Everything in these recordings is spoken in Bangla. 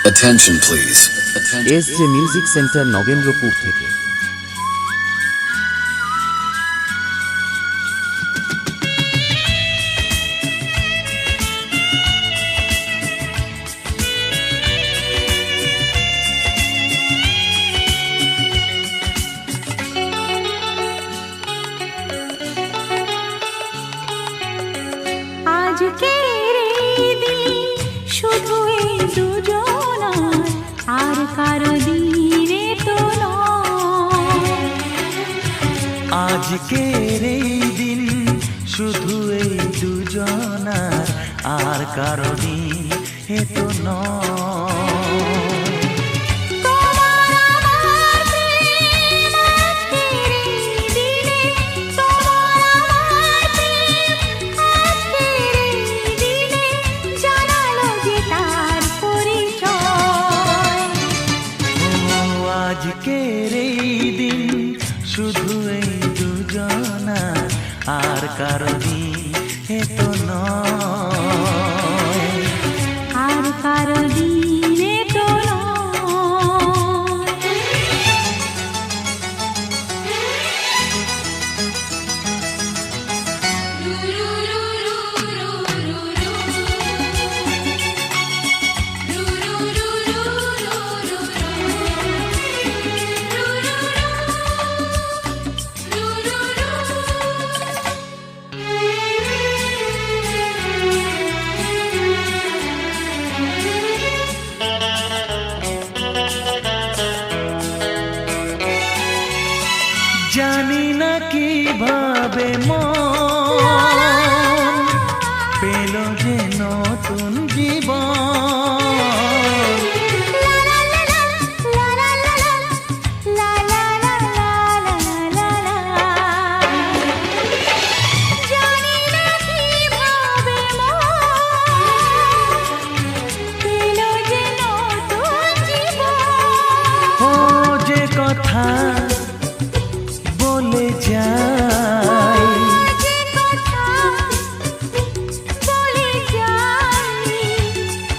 Attention please. SJ music centre Nagendrapur থেকে। আজকের এই দিন শুধু এই দুজনার, আর কারো দিনে তো নয়। আজকের এই দিন শুধু এই দুজনার, আর কারো দিনে তো নয়। আজকের এই দিন শুধু এই দুজনার, আর কারো দিনে তো নয়, আর কারো দিনে তো জানি না কিভাবে মন পেল যে নতুন জীবন। ও যে কথা বলে যায়,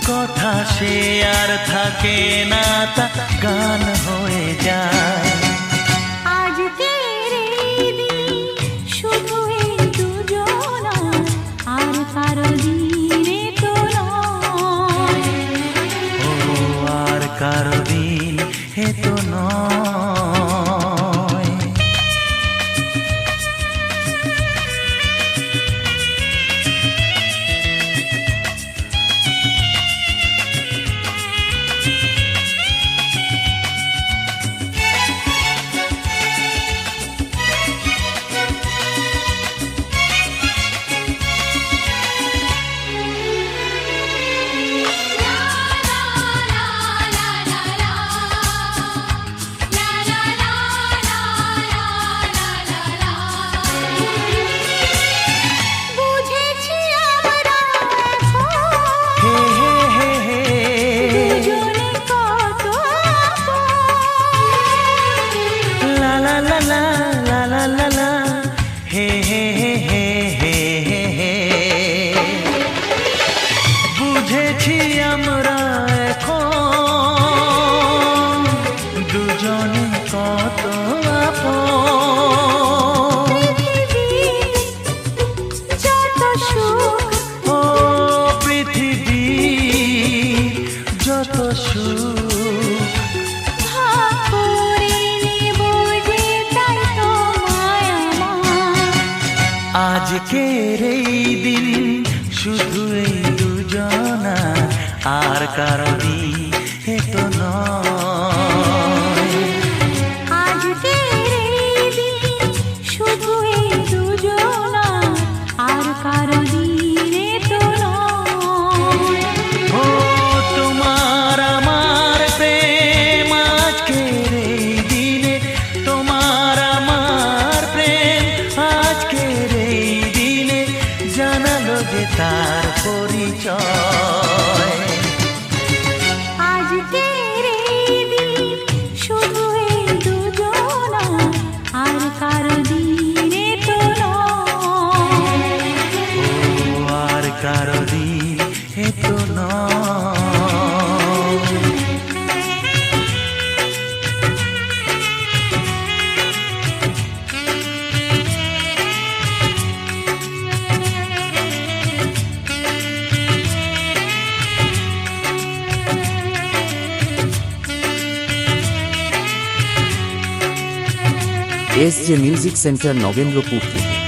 কথা সে আর থাকে না, তা গান হয়ে যায়। আজকের এই দিন শুধু এই দুজনার, আর কারো দিনে তো নয়, ও আর কারো দিন হে তো নয়। বুঝেছি আমরা এখন দুজনে কত আপন। যত সুখ ও পৃথিবী যত সুখ ভাগ করে নেব যে, তাই তো মায়া আমার। আজকের এই দিন শুধু এই দুজনার, আর কারো দিনে তো নয়। আজকের এই দিন শুধু এই দুজনার, আর কারো দিনে তো নয়। ও তোমার আমার প্রেম আজকের এই দিনে, তোমার আমার প্রেম আজকের এই দিনে জানালো যে তার পরিচয়। আজকের এই দিন শুধু এই দুজনার, আর কারো দিনে তো নয়, ও আর কারো দিনে তো নয়। S J music centre Nagendrapur থেকে।